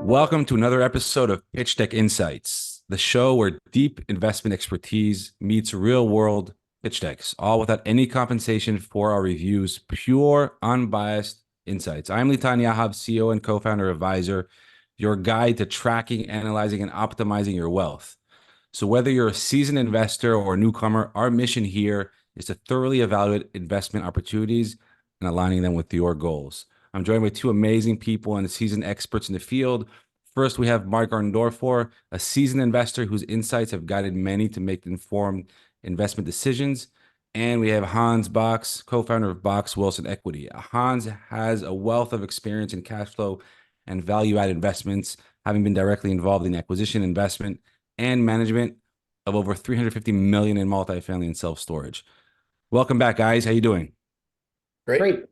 Welcome to another episode of Pitch Deck Insights, the show where deep investment expertise meets real-world pitch decks, all without any compensation for our reviews, pure, unbiased insights. I'm Litan Yahav, CEO and co-founder of Advisor, your guide to tracking, analyzing, and optimizing your wealth. So whether you're a seasoned investor or a newcomer, our mission here is to thoroughly evaluate investment opportunities and aligning them with your goals. I'm joined by two amazing people and seasoned experts in the field. First, we have Mark Arndorfer, a seasoned investor whose insights have guided many to make informed investment decisions. And we have Hans Box, co-founder of Box Wilson Equity. Hans has a wealth of experience in cash flow and value-add investments, having been directly involved in acquisition, investment, and management of over 350 million in multifamily and self-storage. Welcome back, guys. How you doing? Great.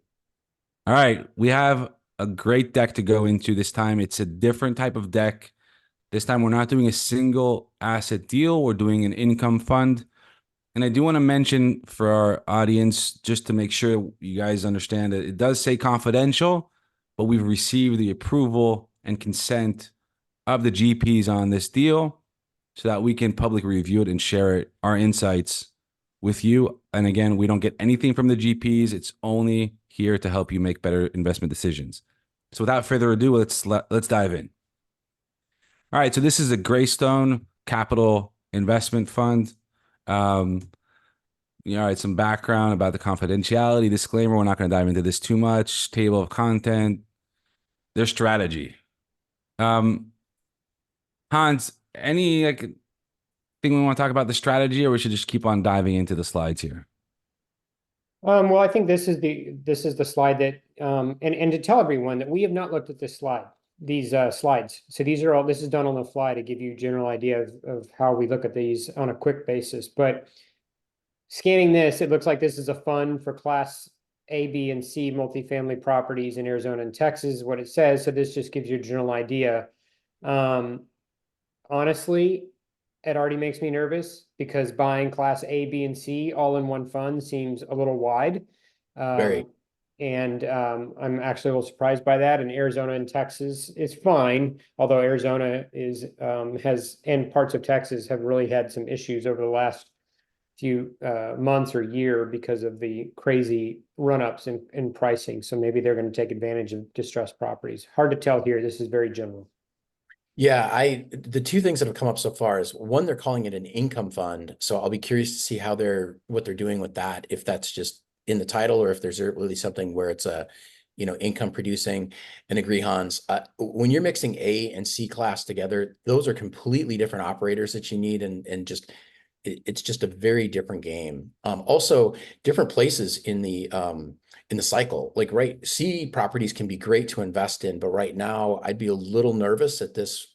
All right, we have a great deck to go into this time. It's a different type of deck. This time we're not doing a single asset deal. We're doing an income fund. And I do want to mention for our audience, just to make sure you guys understand that it does say confidential, but we've received the approval and consent of the GPs on this deal so that we can publicly review it and share our insights with you. And again, we don't get anything from the GPs. It's only here to help you make better investment decisions. So without further ado, let's dive in. All right, so this is a Greystone Capital Investment Fund. All right, some background about the confidentiality disclaimer. We're not going to dive into this too much. Table of content, their strategy. Hans, any thing we want to talk about the strategy, or we should just keep on diving into the slides here? Well, I think this is the slide that and to tell everyone that we have not looked at this slide, these slides. So this is done on the fly to give you a general idea of how we look at these on a quick basis. But scanning this, it looks like this is a fund for Class A, B, and C multifamily properties in Arizona and Texas, is what it says. So this just gives you a general idea. Honestly, it already makes me nervous because buying Class A, B, and C all in one fund seems a little wide. Very. And I'm actually a little surprised by that. And Arizona and Texas is fine, although Arizona has and parts of Texas have really had some issues over the last few months or year because of the crazy run-ups in pricing. So maybe they're going to take advantage of distressed properties. Hard to tell here. This is very general. Yeah, the two things that have come up so far is one, they're calling it an income fund. So I'll be curious to see what they're doing with that, if that's just in the title or if there's really something where it's income producing. And agree, Hans, when you're mixing A and C class together, those are completely different operators that you need, and it's just a very different game. Also, different places in the cycle. Like C properties can be great to invest in, but right now I'd be a little nervous at this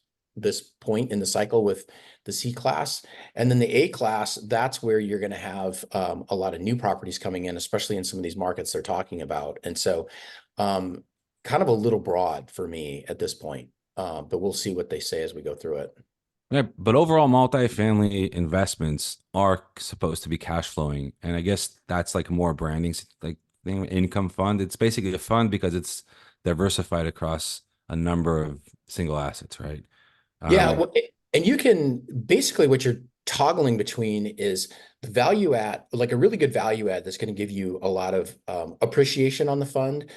point in the cycle with the C class. And then the A class, that's where you're going to have a lot of new properties coming in, especially in some of these markets they're talking about. And so kind of a little broad for me at this point, but we'll see what they say as we go through it. Yeah, but overall, multifamily investments are supposed to be cash flowing, and I guess that's like more branding, like income fund. It's basically a fund because it's diversified across a number of single assets, right? Yeah, and you can basically what you're toggling between is the value add, like a really good value add that's going to give you a lot of appreciation on the fund.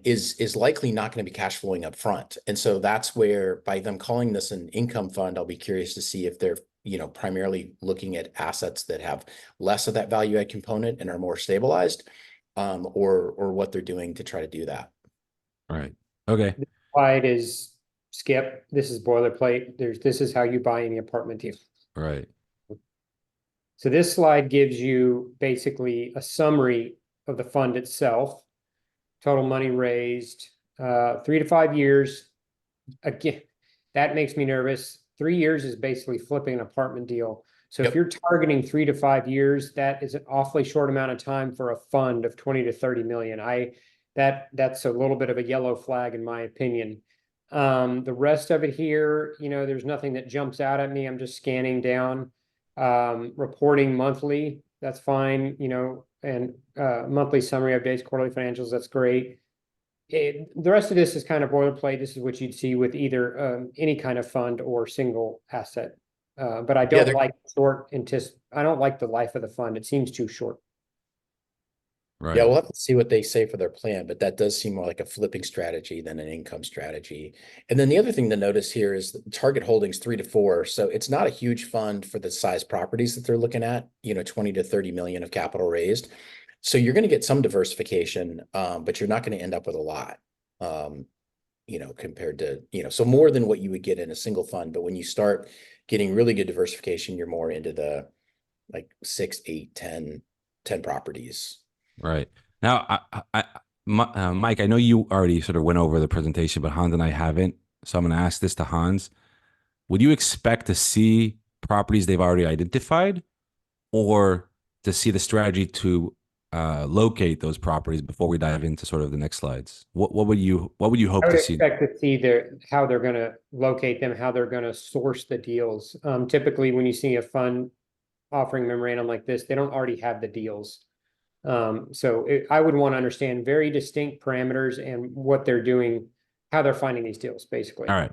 Is likely not going to be cash flowing up front. And so that's where, by them calling this an income fund, I'll be curious to see if they're, primarily looking at assets that have less of that value add component and are more stabilized, or what they're doing to try to do that. All right. Okay. The slide is skip. This is boilerplate. This is how you buy any apartment deal. Right. So this slide gives you basically a summary of the fund itself. Total money raised, 3 to 5 years. Again, that makes me nervous. 3 years is basically flipping an apartment deal. So if you're targeting 3 to 5 years, that is an awfully short amount of time for a fund of 20 to 30 million. That's a little bit of a yellow flag in my opinion. The rest of it here, there's nothing that jumps out at me. I'm just scanning down, reporting monthly. That's fine, and monthly summary updates, quarterly financials, that's great. the rest of this is kind of boilerplate. This is what you'd see with either any kind of fund or single asset. But I don't like I don't like the life of the fund. It seems too short. Right. Yeah, we'll have to see what they say for their plan, but that does seem more like a flipping strategy than an income strategy. And then the other thing to notice here is the target holdings 3 to 4. So it's not a huge fund for the size properties that they're looking at, 20 to 30 million of capital raised. So you're going to get some diversification, but you're not going to end up with a lot, compared to, so more than what you would get in a single fund. But when you start getting really good diversification, you're more into the like 6, 8, 10 properties. Right. Now, Mike, I know you already sort of went over the presentation, but Hans and I haven't. So I'm going to ask this to Hans. Would you expect to see properties they've already identified, or to see the strategy to locate those properties before we dive into sort of the next slides? What would you hope I would to see? expect to see how they're going to locate them, how they're going to source the deals. Typically, when you see a fund offering memorandum like this, they don't already have the deals. I would want to understand very distinct parameters and what they're doing, how they're finding these deals, basically. All right.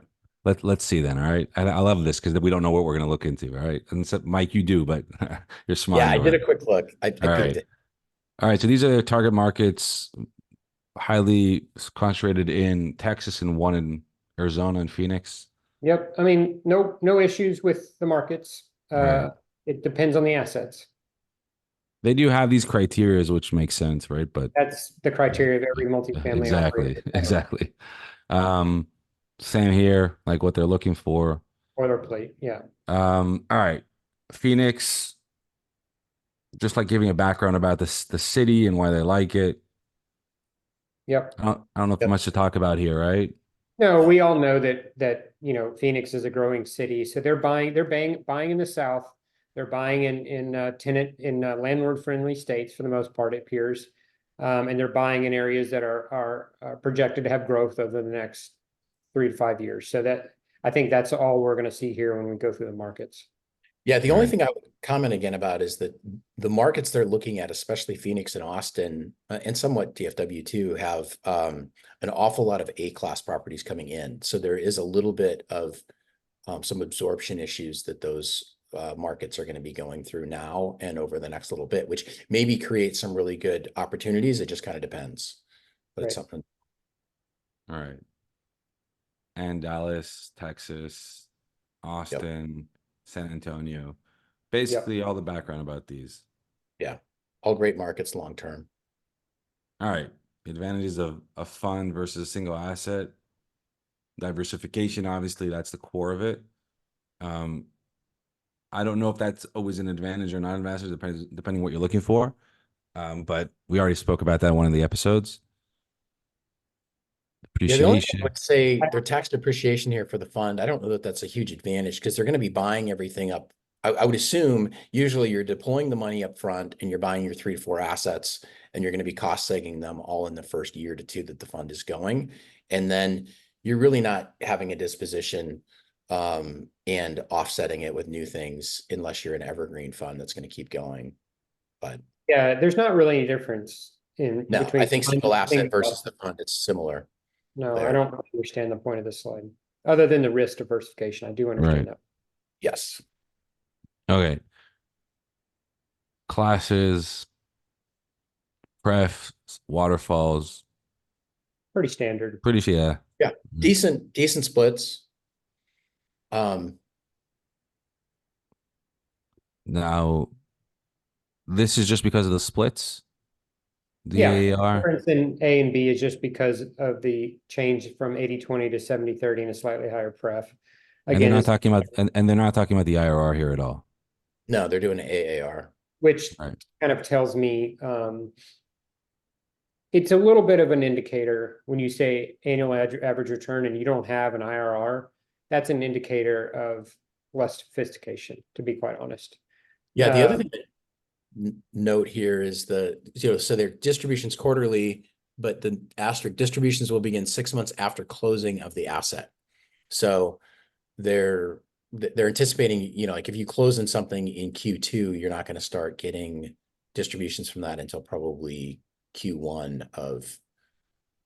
Let's see then. All right. I love this because we don't know what we're going to look into. All right. And so, Mike, you do, but you're smart. Yeah, I did a quick look. I All right. it. All right. So these are their target markets, highly concentrated in Texas and one in Arizona and Phoenix. Yep. I mean, no issues with the markets. Right. It depends on the assets. They do have these criterias, which makes sense, right? But that's the criteria of every multifamily. Exactly. Exactly. Same here, like what they're looking for. Boilerplate. Yeah. All right. Phoenix, just like giving a background about the city and why they like it. Yep. I don't know if much to talk about here, right? No, we all know that Phoenix is a growing city, so they're buying in the South. They're buying in landlord friendly states for the most part, it appears, and they're buying in areas that are projected to have growth over the next 3 to 5 years. So that I think that's all we're going to see here when we go through the markets. Yeah, the only thing I would comment again about is that the markets they're looking at, especially Phoenix and Austin, and somewhat DFW too, have an awful lot of A-class properties coming in. So there is a little bit of some absorption issues that those markets are going to be going through now and over the next little bit, which maybe creates some really good opportunities. It just kind of depends, but it's something. All right. And Dallas, Texas, Austin, San Antonio, basically all the background about these. Yeah. All great markets long-term. All right. The advantages of a fund versus a single asset. Diversification, obviously, that's the core of it. I don't know if that's always an advantage or not an advantage, depending what you're looking for. But we already spoke about that in one of the episodes. Yeah, the only thing I would say their tax depreciation here for the fund, I don't know that that's a huge advantage because they're going to be buying everything up. I would assume usually you're deploying the money up front and you're buying your 3 to 4 assets and you're going to be cost segging them all in the first year to 2 that the fund is going. And then you're really not having a disposition and offsetting it with new things unless you're an evergreen fund that's going to keep going. But yeah, there's not really any difference between. I think single asset versus the fund, it's similar. No, I don't understand the point of this slide, other than the risk diversification. I do understand that. Yes. Okay. Classes, pref, waterfalls. Pretty standard. Yeah. Yeah. Decent splits. Now, this is just because of the splits? The AAR? The difference in A and B is just because of the change from 80-20 to 70-30 and a slightly higher pref. Again, and they're not talking about and they're not talking about the IRR here at all. No, they're doing AAR. Which kind of tells me it's a little bit of an indicator when you say annual average return and you don't have an IRR. That's an indicator of less sophistication, to be quite honest. Yeah, the other thing to note here is so their distributions quarterly, but the asterisk distributions will begin 6 months after closing of the asset. So they're anticipating, like if you close in something in Q2, you're not going to start getting distributions from that until probably Q1 of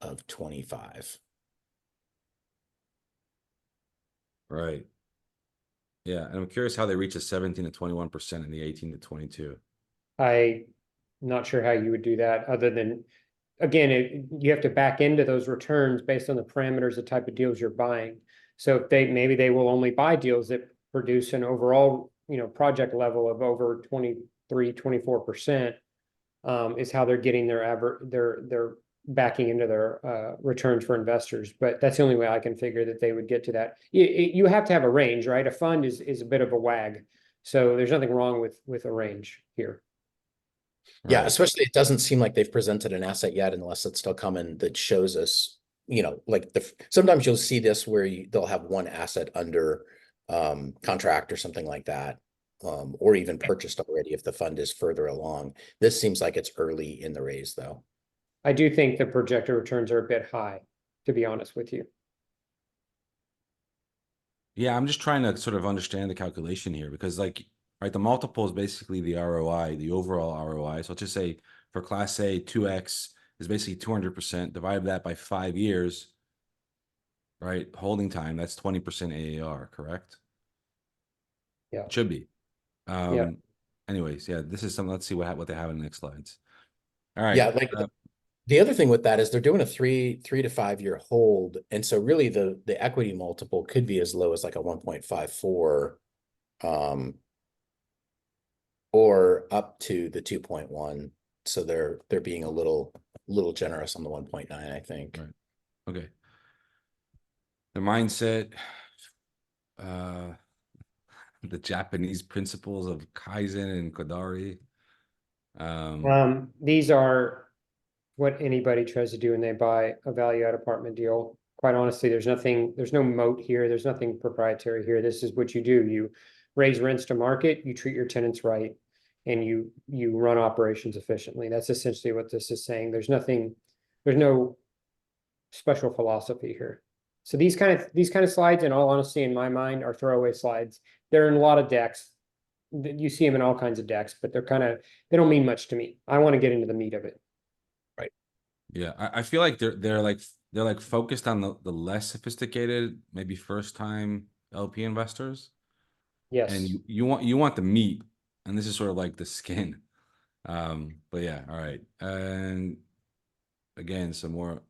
of 25. Right. Yeah, and I'm curious how they reach a 17 to 21% in the 18 to 22. I'm not sure how you would do that other than, again, you have to back into those returns based on the parameters, the type of deals you're buying. So if maybe they will only buy deals that produce an overall, project level of over 23, 24%, is how they're getting their backing into their returns for investors. But that's the only way I can figure that they would get to that. You have to have a range, right? A fund is a bit of a wag. So there's nothing wrong with a range here. Yeah, Right. especially it doesn't seem like they've presented an asset yet, unless it's still coming that shows us, like sometimes you'll see this where they'll have one asset under contract or something like that, or even purchased already if the fund is further along. This seems like it's early in the raise, though. I do think the projected returns are a bit high, to be honest with you. Yeah, I'm just trying to sort of understand the calculation here because, like, right, the multiple is basically the ROI, the overall ROI. So let's just say for Class A, 2x is basically 200%. Divide that by 5 years, right? Holding time, that's 20% AAR, correct? Yeah. It should be. Yeah. Anyways, yeah, this is something. Let's see what they have in the next slides. All right. Yeah, like the other thing with that is they're doing a 3 to 5 year hold, and so really the equity multiple could be as low as like a 1.54, or up to the 2.1. So they're being a little generous on the 1.9, I think. Right. Okay. The mindset, uh, the Japanese principles of Kaizen and Kodari. These are what anybody tries to do when they buy a value add apartment deal. Quite honestly, there's no moat here. There's nothing proprietary here. This is what you do. You raise rents to market, you treat your tenants right, and you run operations efficiently. That's essentially what this is saying. There's no special philosophy here. So these kind of slides, in all honesty, in my mind, are throwaway slides. They're in a lot of decks. You see them in all kinds of decks, but they don't mean much to me. I want to get into the meat of it. Yeah, I feel like they're like focused on the less sophisticated, maybe first time LP investors. Yes. And you want the meat, and this is sort of like the skin. But yeah, all right. And again, some more.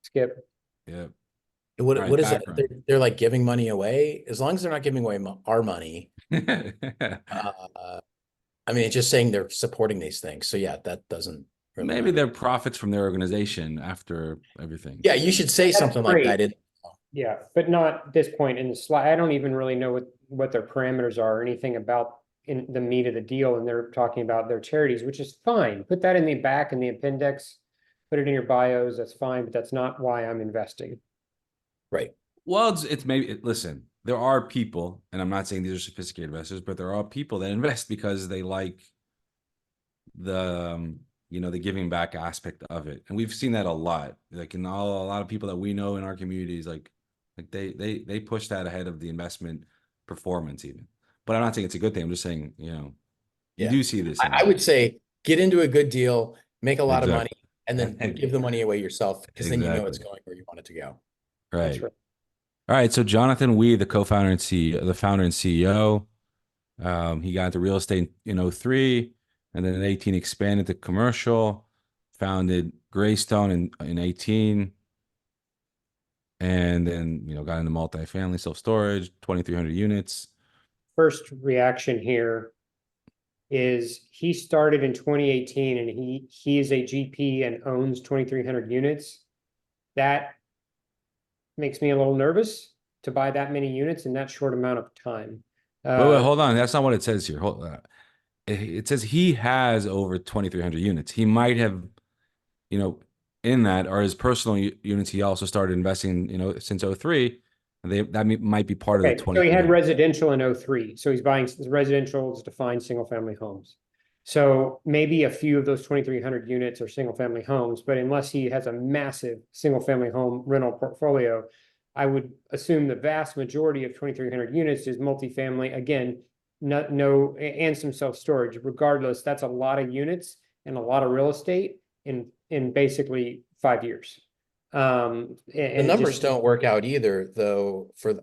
Skip. Yeah. What All right, is it? background. They're like giving money away. As long as they're not giving away our money. I mean, it's just saying they're supporting these things. So yeah, that doesn't really Maybe matter. their profits from their organization after everything. Yeah, you should say That's something great. like that. Yeah, but not at this point in the slide. I don't even really know what their parameters are or anything about in the meat of the deal. And they're talking about their charities, which is fine. Put that in the back in the appendix, put it in your bios. That's fine, but that's not why I'm investing. Right. Well, it's maybe listen, there are people, and I'm not saying these are sophisticated investors, but there are people that invest because they like the the giving back aspect of it. And we've seen that a lot. Like in a lot of people that we know in our communities, like they push that ahead of the investment performance even. But I'm not saying it's a good thing. I'm just saying, you Yeah. do see this. I would say get into a good deal, make a lot of money, Exactly. and then give the money away yourself, because then you know it's going where you want it to go. Right. Right. All right. So Jonathan Wee, the co-founder and CEO, the founder and CEO, he got into real estate in 2003, and then in 2018 expanded to commercial, founded Greystone in 2018, and then got into multifamily self-storage, 2,300 units. First reaction here is he started in 2018 and he is a GP and owns 2,300 units. That makes me a little nervous to buy that many units in that short amount of time. Wait, hold on. That's not what it says here. Hold on. It says he has over 2,300 units. He might have, in that or his personal units. He also started investing, since 2003. That might be part of the 20. So he had residential in 2003. So he's buying residential defined single family homes. So maybe a few of those 2,300 units are single family homes, but unless he has a massive single family home rental portfolio, I would assume the vast majority of 2,300 units is multifamily. Again, and some self-storage. Regardless, that's a lot of units and a lot of real estate in basically 5 years. The numbers don't work out either, though. For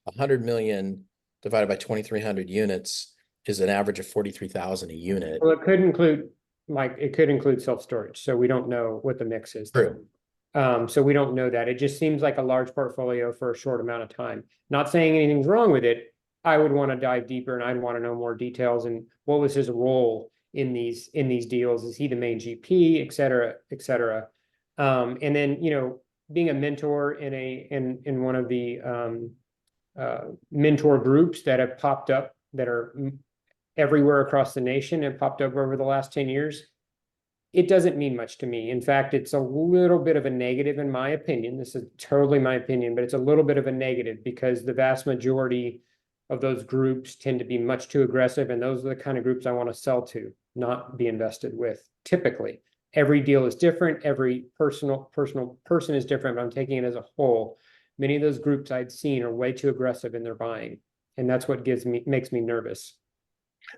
100 million divided by 2,300 units is an average of 43,000 a unit. Well, it could include self-storage, so we don't know what the mix is there. True. So we don't know that. It just seems like a large portfolio for a short amount of time. Not saying anything's wrong with it. I would want to dive deeper and I'd want to know more details and what was his role in these deals? Is he the main GP, et cetera, et cetera? And then, being a mentor in one of the mentor groups that have popped up that are everywhere across the nation and popped up over the last 10 years, it doesn't mean much to me. In fact, it's a little bit of a negative in my opinion. This is totally my opinion, but it's a little bit of a negative because the vast majority of those groups tend to be much too aggressive. And those are the kind of groups I want to sell to, not be invested with. Typically, every deal is different. Every person is different, but I'm taking it as a whole. Many of those groups I'd seen are way too aggressive in their buying. And that's what makes me nervous.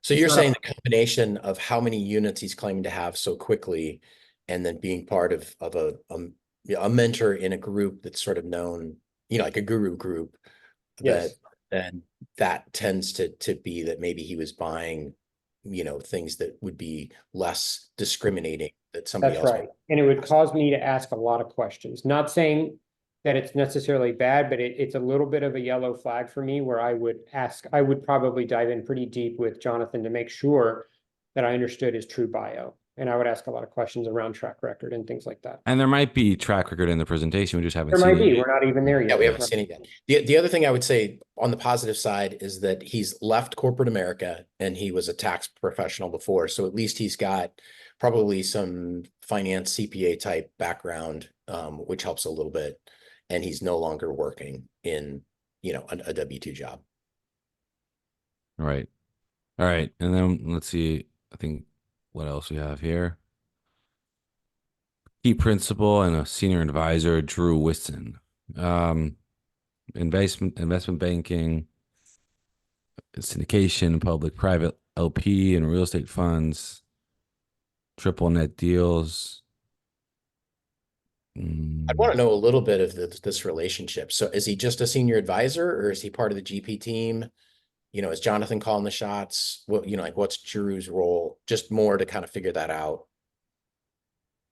So you're saying the combination of how many units he's claiming to have so quickly, and then being part of a mentor in a group that's sort of known, like a guru group, Yes. then that tends to be that maybe he was buying, things that would be less discriminating that somebody That's else. right. And it would cause me to ask a lot of questions. Not saying that it's necessarily bad, but it's a little bit of a yellow flag for me where I would probably dive in pretty deep with Jonathan to make sure that I understood his true bio. And I would ask a lot of questions around track record and things like that. And there might be track record in the presentation. We just haven't There seen might be. it. We're not even there yet. Yeah, we haven't seen it yet. The other thing I would say on the positive side is that he's left corporate America and he was a tax professional before. So at least he's got probably some finance CPA type background, which helps a little bit. And he's no longer working in, a W-2 job. Right. All right. And then let's see, I think what else we have here. Key principal and a senior advisor, Drew Whitson. Investment banking, syndication, public private LP and real estate funds, triple net deals. I want to know a little bit of this relationship. So is he just a senior advisor or is he part of the GP team? Is Jonathan calling the shots? What's Drew's role? Just more to kind of figure that out.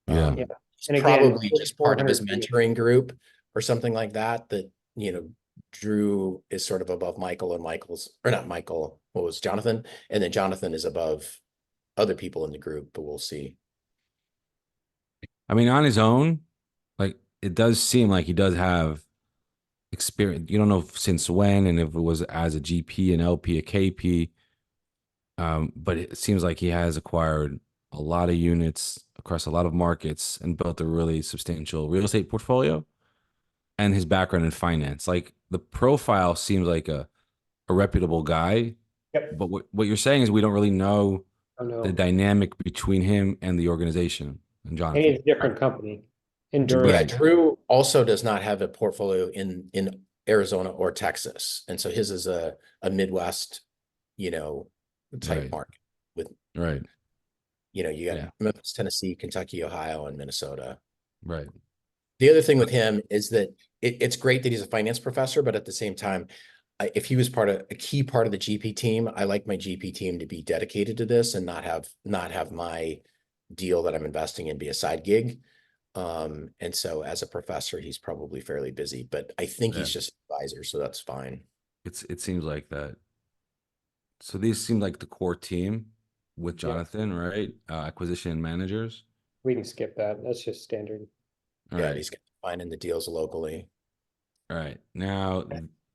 Yeah. Yeah. He's And again, probably just part of his mentoring group or something like that, Drew is sort of above Michael and or not Michael, what was Jonathan? And then Jonathan is above other people in the group, but we'll see. I mean, on his own, like it does seem like he does have experience. You don't know since when and if it was as a GP, an LP, a KP. But it seems like he has acquired a lot of units across a lot of markets and built a really substantial real estate portfolio. And his background in finance, like the profile seems like a reputable guy. Yep. But what you're saying is we don't really know the no. dynamic between him and the organization and Jonathan. And it's a different company. Yeah, Drew also does not have a portfolio in Arizona or Texas. And so his is a Midwest, type market with, right. You got Memphis, Tennessee, Kentucky, Ohio, and Minnesota. Right. The other thing with him is that it's great that he's a finance professor, but at the same time, if he was a key part of the GP team, I like my GP team to be dedicated to this and not have my deal that I'm investing in be a side gig. And so as a professor, he's probably fairly busy, but I think he's just an advisor, so that's fine. It seems like that. So these seem like the core team with Jonathan, right? Acquisition managers. We can skip that. That's just standard. All right. He's finding the deals locally. All right. Now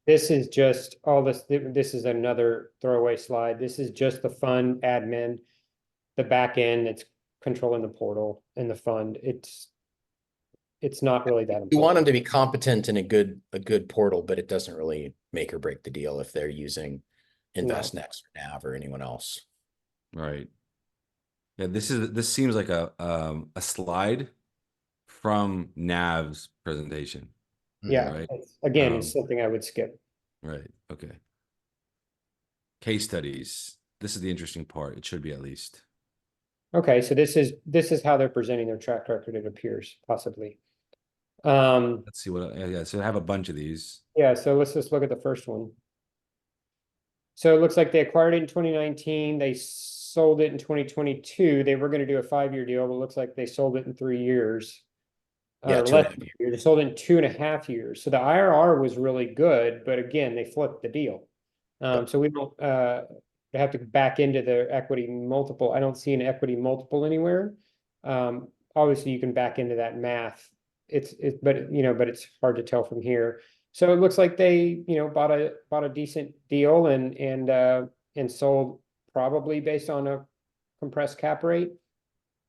this is just all this. This is another throwaway slide. This is just the fund admin, the back end that's controlling the portal and the fund. It's not really that important. You want them to be competent in a good portal, but it doesn't really make or break the deal if they're using InvestNext or NAV or anyone else. Right. Yeah, this seems like a slide from NAV's presentation. Yeah. Right. It's something I would skip. Right. Okay. Case studies. This is the interesting part. It should be at least. Okay, so this is how they're presenting their track record, it appears, possibly. Let's see what, yeah, so I have a bunch of these. Yeah, so let's just look at the first one. So it looks like they acquired it in 2019. They sold it in 2022. They were going to do a 5-year deal, but it looks like they sold it in 3 years. Yeah, Or 2.5 less. years. They sold it in 2.5 years. So the IRR was really good, but again, they flipped the deal. So we don't have to back into the equity multiple. I don't see an equity multiple anywhere. Obviously, you can back into that math. But it's hard to tell from here. So it looks like they, bought a decent deal and sold probably based on a compressed cap rate.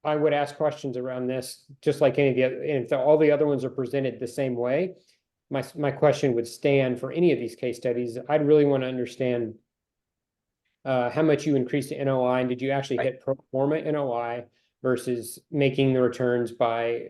I would ask questions around this, just like any of the other, and if all the other ones are presented the same way, my question would stand for any of these case studies. I'd really want to understand how much you increased the NOI, and did you actually hit pro forma NOI versus making the returns by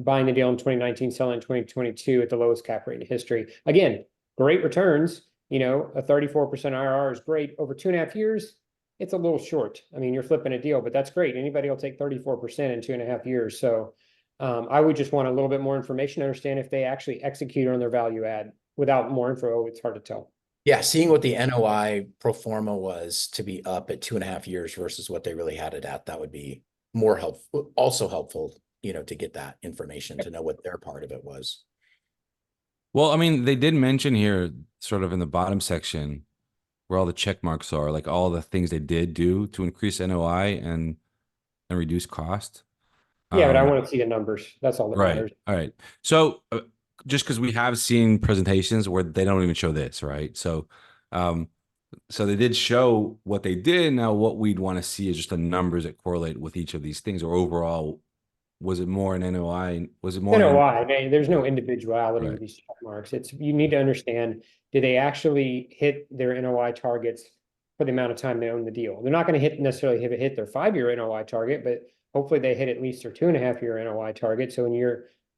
buying the deal in 2019, selling in 2022 at the lowest cap rate in history. Again, great returns. A 34% IRR is great. Over 2.5 years, it's a little short. I mean, you're flipping a deal, but that's great. Anybody will take 34% in 2.5 years. So I would just want a little bit more information to understand if they actually execute on their value add. Without more info, it's hard to tell. Yeah, seeing what the NOI pro forma was to be up at 2.5 years versus what they really had it at, that would be more helpful, also helpful, to get that information, to know what their part of it was. Well, I mean, they did mention here, sort of in the bottom section, where all the check marks are, like all the things they did do to increase NOI and reduce cost. Yeah, but I want to see the numbers. That's all that Right. matters. All right. So just because we have seen presentations where they don't even show this, right? So so they did show what they did. Now what we'd want to see is just the numbers that correlate with each of these things, or overall, was it more an NOI? Was it more NOI, there's no individuality with right. these check marks. You need to understand, do they actually hit their NOI targets for the amount of time they own the deal? They're not going to necessarily hit their 5-year NOI target, but hopefully they hit at least their 2.5-year NOI target. So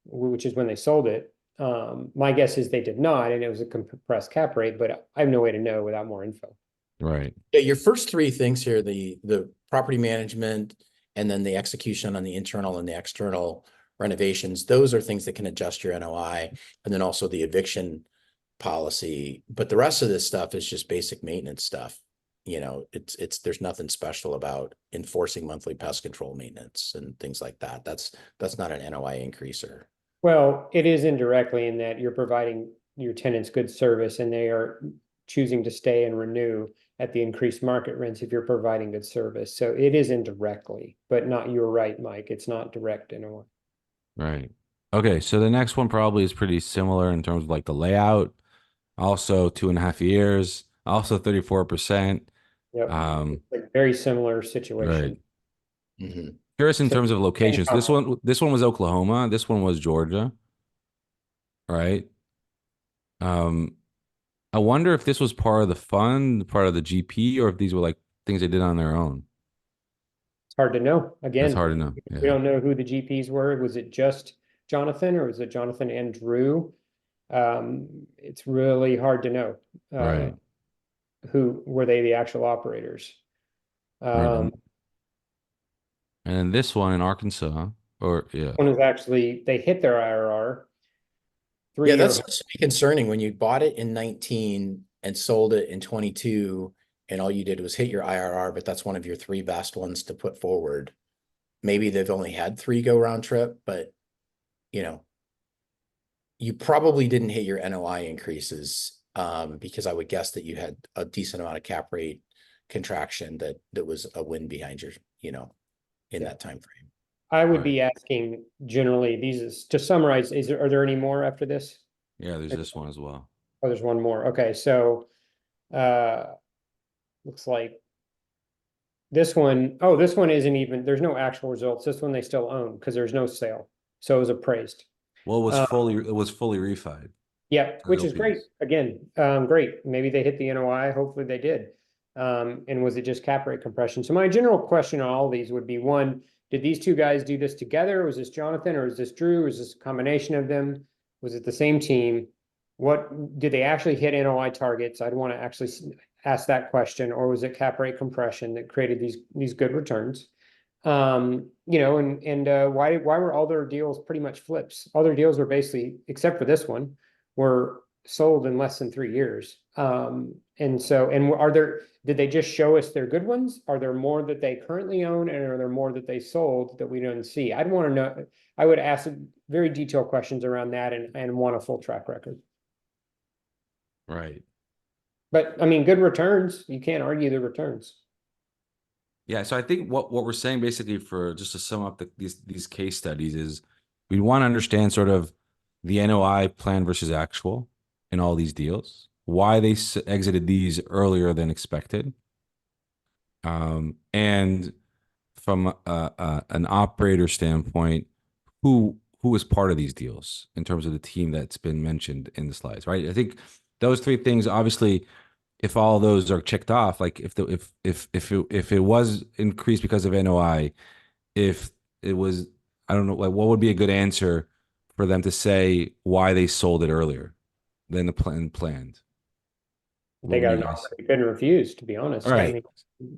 which is when they sold it. My guess is they did not, and it was a compressed cap rate, but I have no way to know without more info. Right. Yeah, your first three things here, the property management, and then the execution on the internal and the external renovations, those are things that can adjust your NOI, and then also the eviction policy. But the rest of this stuff is just basic maintenance stuff. There's nothing special about enforcing monthly pest control maintenance and things like that. That's not an NOI increaser. Well, it is indirectly in that you're providing your tenants good service and they are choosing to stay and renew at the increased market rents if you're providing good service. So it is indirectly, but you're right, Mike. It's not direct NOI. Right. Okay. So the next one probably is pretty similar in terms of like the layout. Also 2.5 years, also 34%. Yep. Very similar situation. Right. Mm-hmm. Curious in terms of locations. This one was Oklahoma. This one was Georgia. Right. I wonder if this was part of the fund, part of the GP, or if these were like things they did on their own. It's hard to know. Again, It's hard to know. we Yeah. don't know who the GPs were. Was it just Jonathan or was it Jonathan and Drew? It's really hard to know. Right. Who were they the actual operators? Right. And then this one in Arkansas, One is actually, they hit their IRR. Yeah, that's concerning when you bought it in 19 and sold it in 22, and all you did was hit your IRR, but that's one of your 3 best ones to put forward. Maybe they've only had 3 go round trip, but you probably didn't hit your NOI increases, because I would guess that you had a decent amount of cap rate contraction that was a win behind your, in that time frame. I would be asking generally, to summarize, are there any more after this? Yeah, there's this one as well. Oh, there's one more. Okay, so looks like this one isn't even, there's no actual results. This one they still own because there's no sale. So it was appraised. Well, it was fully refied. Yeah, which is great. Again, great. Maybe they hit the NOI. Hopefully they did. And was it just cap rate compression? So my general question on all these would be, one, did these 2 guys do this together? Was this Jonathan or is this Drew? Is this a combination of them? Was it the same team? What did they actually hit NOI targets? I'd want to actually ask that question. Or was it cap rate compression that created these good returns? You know, and why were all their deals pretty much flips? All their deals were basically, except for this one, were sold in less than 3 years. And so, did they just show us their good ones? Are there more that they currently own, and are there more that they sold that we don't see? I'd want to know. I would ask very detailed questions around that, and want a full track record. Right. But I mean, good returns. You can't argue the returns. Yeah. So I think what we're saying basically, for just to sum up these case studies, is we want to understand sort of the NOI plan versus actual in all these deals, why they exited these earlier than expected, and from an operator standpoint, who is part of these deals in terms of the team that's been mentioned in the slides, right? I think those three things, obviously, if all those are checked off, like if it was increased because of NOI, if it was, I don't know, like what would be a good answer for them to say why they sold it earlier than the planned? They got an offer they couldn't refuse, to be honest. All right. I mean,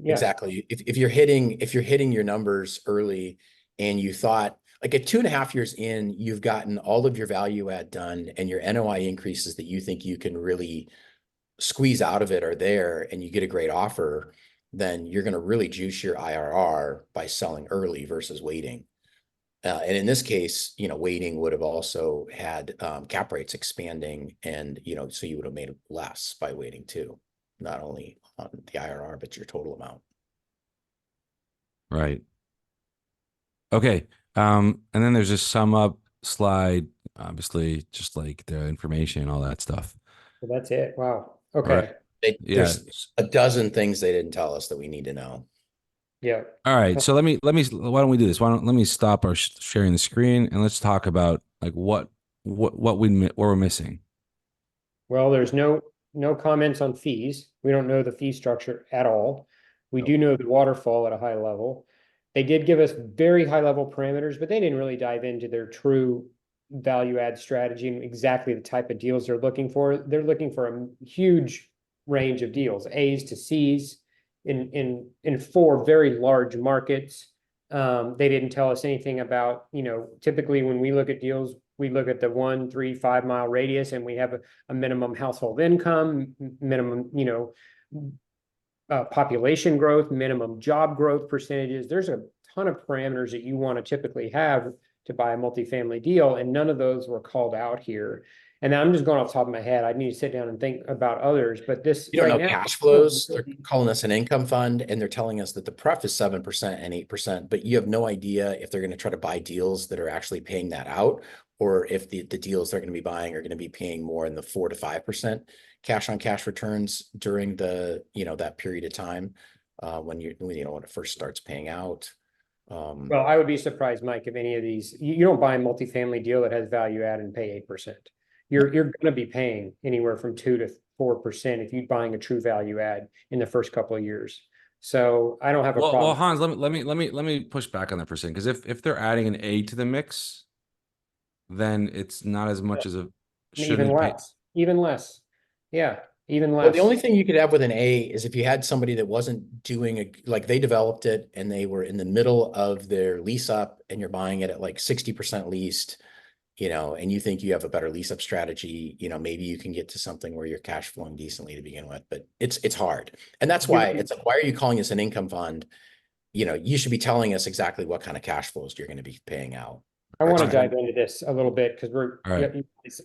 yeah. Exactly. If you're hitting your numbers early, and you thought like at 2.5 years in, you've gotten all of your value add done, and your NOI increases that you think you can really squeeze out of it are there, and you get a great offer, then you're going to really juice your IRR by selling early versus waiting. And in this case, waiting would have also had cap rates expanding, and so you would have made less by waiting too, not only on the IRR but your total amount. Right. Okay. And then there's this sum up slide, obviously, just like the information and all that stuff. Well, that's it. Wow. Okay. Right. There's a dozen things they didn't tell us that we need to know. Yeah. All right. So why don't we do this? Let me stop our sharing the screen, and let's talk about like what we're missing. Well, there's no comments on fees. We don't know the fee structure at all. We do know the waterfall at a high level. They did give us very high level parameters, but they didn't really dive into their true value add strategy and exactly the type of deals they're looking for. They're looking for a huge range of deals, A's to C's in 4 very large markets. They didn't tell us anything about, typically when we look at deals, we look at the 1, 3, 5 mile radius, and we have a minimum household income, minimum, population growth, minimum job growth percentages. There's a ton of parameters that you want to typically have to buy a multifamily deal, and none of those were called out here. And I'm just going off the top of my head. I need to sit down and think about others, but this You don't right know now, cash flows. They're calling us an income fund, and they're telling us that the pref is 7% and 8%, but you have no idea if they're going to try to buy deals that are actually paying that out, or if the deals they're going to be buying are going to be paying more in the 4 to 5% cash on cash returns during the, that period of time when it first starts paying out. well, I would be surprised, Mike, if any of these, you don't buy a multifamily deal that has value add and pay 8%. You're going to be paying anywhere from 2 to 4% if you're buying a true value add in the first couple of years. So I don't have a problem. Well, Hans, let me push back on that for a second, because if they're adding an A to the mix, then it's not as much as even less. Yeah, even less. Well, the only thing you could have with an A is if you had somebody that wasn't doing like they developed it and they were in the middle of their lease up, and you're buying it at like 60% leased, and you think you have a better lease up strategy, maybe you can get to something where you're cash flowing decently to begin with, but it's hard. And that's why it's like, why are you calling this an income fund? You should be telling us exactly what kind of cash flows you're going to be paying out. I want to dive into this a little bit, because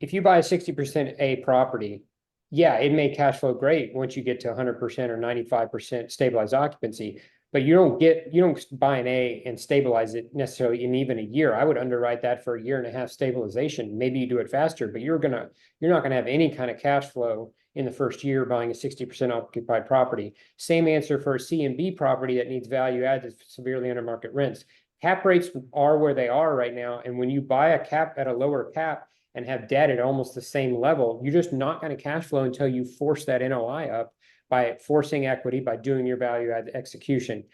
if you buy a 60% A property, yeah, it may cash flow great once you get to 100% or 95% stabilized occupancy, but you don't buy an A and stabilize it necessarily in even a year. I would underwrite that for a 1.5 year stabilization. Maybe you do it faster, but you're not gonna have any kind of cash flow in the first year buying a 60% occupied property. Same answer for a C and B property that needs value add that's severely under market rents. Cap rates are where they are right now, and when you buy a cap at a lower cap and have debt at almost the same level, you're just not going to cash flow until you force that NOI up by forcing equity, by doing your value add execution.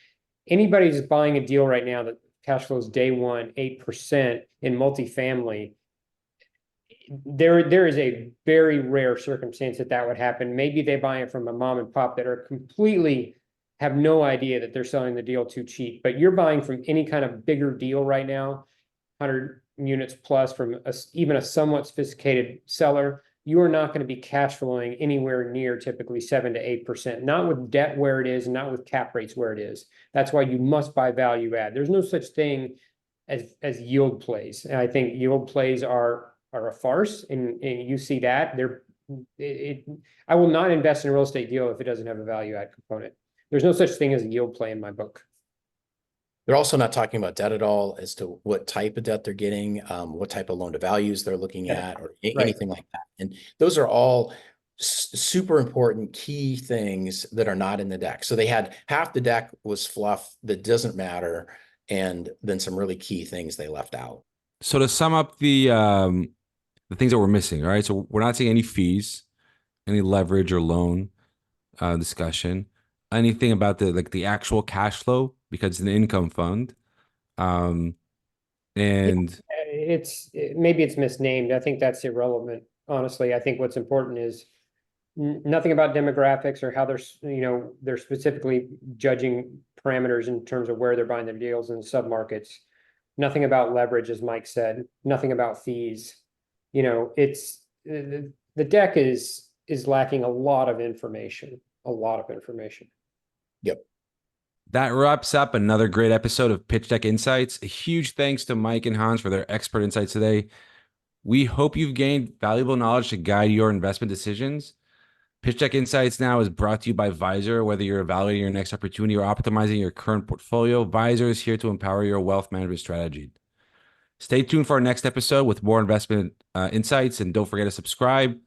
Anybody who's buying a deal right now that cash flows day one 8% in multifamily, there is a very rare circumstance that would happen. Maybe they buy it from a mom and pop that are completely have no idea that they're selling the deal too cheap. But you're buying from any kind of bigger deal right now, 100 units plus from even a somewhat sophisticated seller, you are not going to be cash flowing anywhere near typically 7 to 8%, not with debt where it is, and not with cap rates where it is. That's why you must buy value add. There's no such thing as yield plays. And I think yield plays are a farce, and you see that. I will not invest in a real estate deal if it doesn't have a value add component. There's no such thing as a yield play in my book. They're also not talking about debt at all as to what type of debt they're getting, what type of loan to values they're looking at, or anything like that. And those are all super important key things that are not in the deck. So they had half the deck was fluff that doesn't matter, and then some really key things they left out. So to sum up the things that we're missing, all right? So we're not seeing any fees, any leverage or loan discussion, anything about the actual cash flow because it's an income fund. And maybe it's misnamed. I think that's irrelevant. Honestly, I think what's important is nothing about demographics or how they're specifically judging parameters in terms of where they're buying their deals in submarkets. Nothing about leverage, as Mike said. Nothing about fees. It's the deck is lacking a lot of information. A lot of information. Yep. That wraps up another great episode of Pitch Deck Insights. A huge thanks to Mike and Hans for their expert insights today. We hope you've gained valuable knowledge to guide your investment decisions. Pitch Deck Insights now is brought to you by Visor. Whether you're evaluating your next opportunity or optimizing your current portfolio, Visor is here to empower your wealth management strategy. Stay tuned for our next episode with more investment insights, and don't forget to subscribe.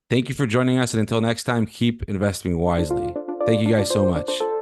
Thank you for joining us, and until next time, keep investing wisely. Thank you guys so much.